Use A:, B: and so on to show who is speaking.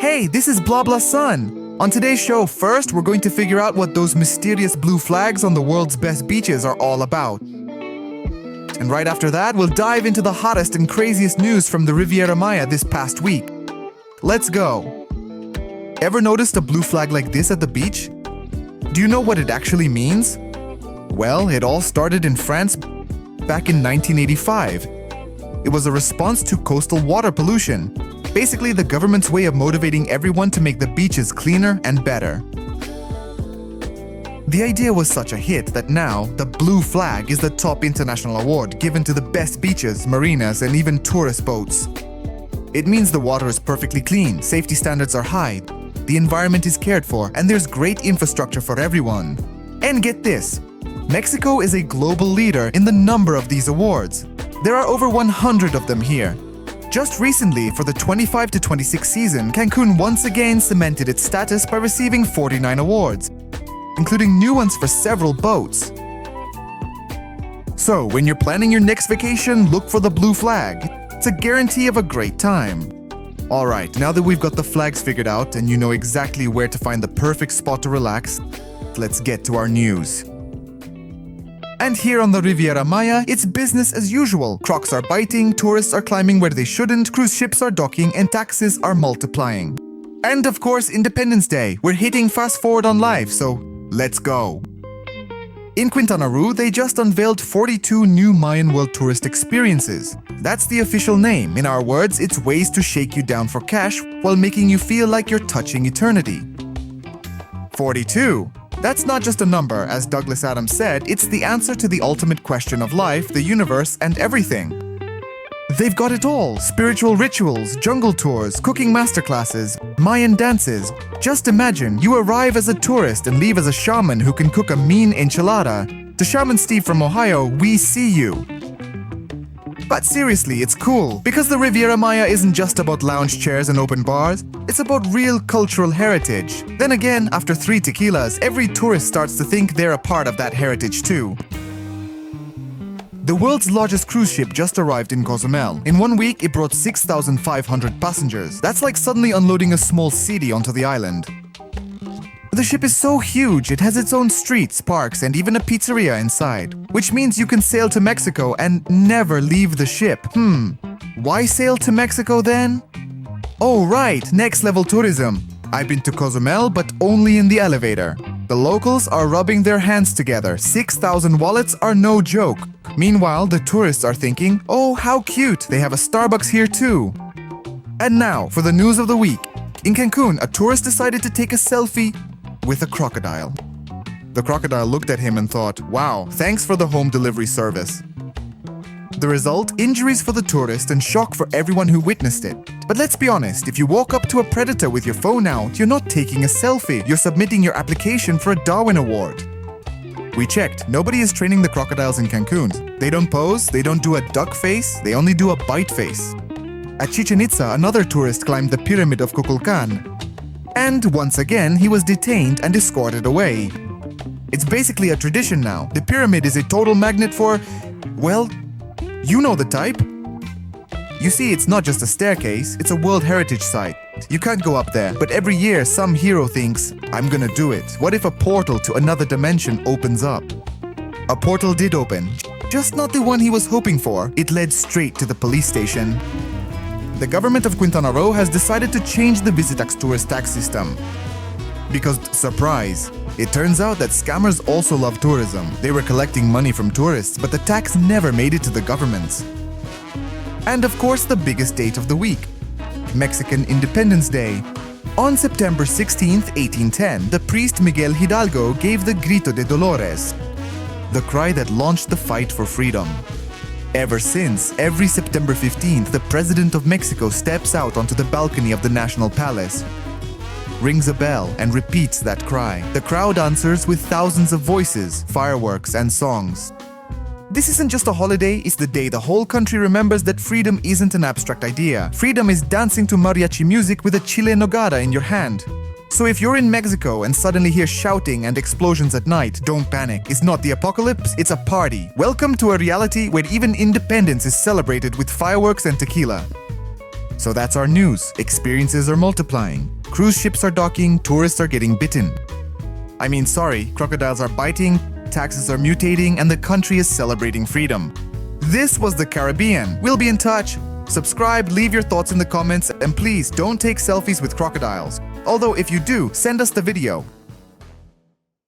A: Hey, this is BlaBlaSun. On today's show, first we're going to figure out what those mysterious blue flags on the world's best beaches are all about. And right after that, we'll dive into the hottest and craziest news from the Riviera Maya this past week. Let's go. Ever noticed a blue flag like this at the beach? Do you know what it actually means? Well, it all started in France back in 1985. It was a response to coastal water pollution. Basically, the government's way of motivating everyone to make the beaches cleaner and better. The idea was such a hit that now, the blue flag is the top international award given to the best beaches, marinas, and even tourist boats. It means the water is perfectly clean, safety standards are high, the environment is cared for, and there's great infrastructure for everyone. And get this, Mexico is a global leader in the number of these awards. There are over 100 of them here. Just recently, for the 25 to 26 season, Cancun once again cemented its status by receiving 49 awards, including new ones for several boats. So, when you're planning your next vacation, look for the blue flag. It's a guarantee of a great time. Alright, now that we've got the flags figured out and you know exactly where to find the perfect spot to relax, let's get to our news. And here on the Riviera Maya, it's business as usual. Crocs are biting, tourists are climbing where they shouldn't, cruise ships are docking, and taxes are multiplying. And of course, Independence Day. We're hitting fast forward on life, so let's go. In Quintana Roo, they just unveiled 42 new Mayan world tourist experiences. That's the official name. In our words, it's ways to shake you down for cash while making you feel like you're touching eternity. 42. That's not just a number, as Douglas Adams said, it's the answer to the ultimate question of life, the universe, and everything. They've got it all: spiritual rituals, jungle tours, cooking masterclasses, Mayan dances. Just imagine, you arrive as a tourist and leave as a shaman who can cook a mean enchilada. To Shaman Steve from Ohio, we see you. But seriously, it's cool, because the Riviera Maya isn't just about lounge chairs and open bars, it's about real cultural heritage. Then again, after 3 tequilas, every tourist starts to think they're a part of that heritage too. The world's largest cruise ship just arrived in Cozumel. In 1 week, it brought 6,500 passengers. That's like suddenly unloading a small city onto the island. The ship is so huge, it has its own streets, parks, and even a pizzeria inside. Which means you can sail to Mexico and never leave the ship. Why sail to Mexico then? Oh right, next level tourism. I've been to Cozumel, but only in the elevator. The locals are rubbing their hands together. 6,000 wallets are no joke. Meanwhile, the tourists are thinking, oh how cute, they have a Starbucks here too. And now, for the news of the week. In Cancun, a tourist decided to take a selfie with a crocodile. The crocodile looked at him and thought, wow, thanks for the home delivery service. The result? Injuries for the tourist and shock for everyone who witnessed it. But let's be honest, if you walk up to a predator with your phone out, you're not taking a selfie, you're submitting your application for a Darwin Award. We checked, nobody is training the crocodiles in Cancun. They don't pose, they don't do a duck face, they only do a bite face. At Chichen Itza, another tourist climbed the pyramid of Kukulkan. And once again, he was detained and escorted away. It's basically a tradition now. The pyramid is a total magnet for, well, you know the type. You see, it's not just a staircase, it's a World Heritage Site. You can't go up there, but every year some hero thinks, I'm gonna do it. What if a portal to another dimension opens up? A portal did open, just not the one he was hoping for. It led straight to the police station. The government of Quintana Roo has decided to change the Visitax tourist tax system. Because, surprise, it turns out that scammers also love tourism. They were collecting money from tourists, but the tax never made it to the governments. And of course, the biggest date of the week, Mexican Independence Day. On September 16, 1810, the priest Miguel Hidalgo gave the Grito de Dolores, the cry that launched the fight for freedom. Ever since, every September 15th, the President of Mexico steps out onto the balcony of the National Palace, rings a bell, and repeats that cry. The crowd answers with thousands of voices, fireworks, and songs. This isn't just a holiday, it's the day the whole country remembers that freedom isn't an abstract idea. Freedom is dancing to mariachi music with a chile en nogada in your hand. So if you're in Mexico and suddenly hear shouting and explosions at night, don't panic. It's not the apocalypse, it's a party. Welcome to a reality where even independence is celebrated with fireworks and tequila. So that's our news. Experiences are multiplying. Cruise ships are docking, tourists are getting bitten. I mean, sorry, crocodiles are biting, taxes are mutating, and the country is celebrating freedom. This was the Caribbean. We'll be in touch. Subscribe, leave your thoughts in the comments, and please don't take selfies with crocodiles. Although if you do, send us the video.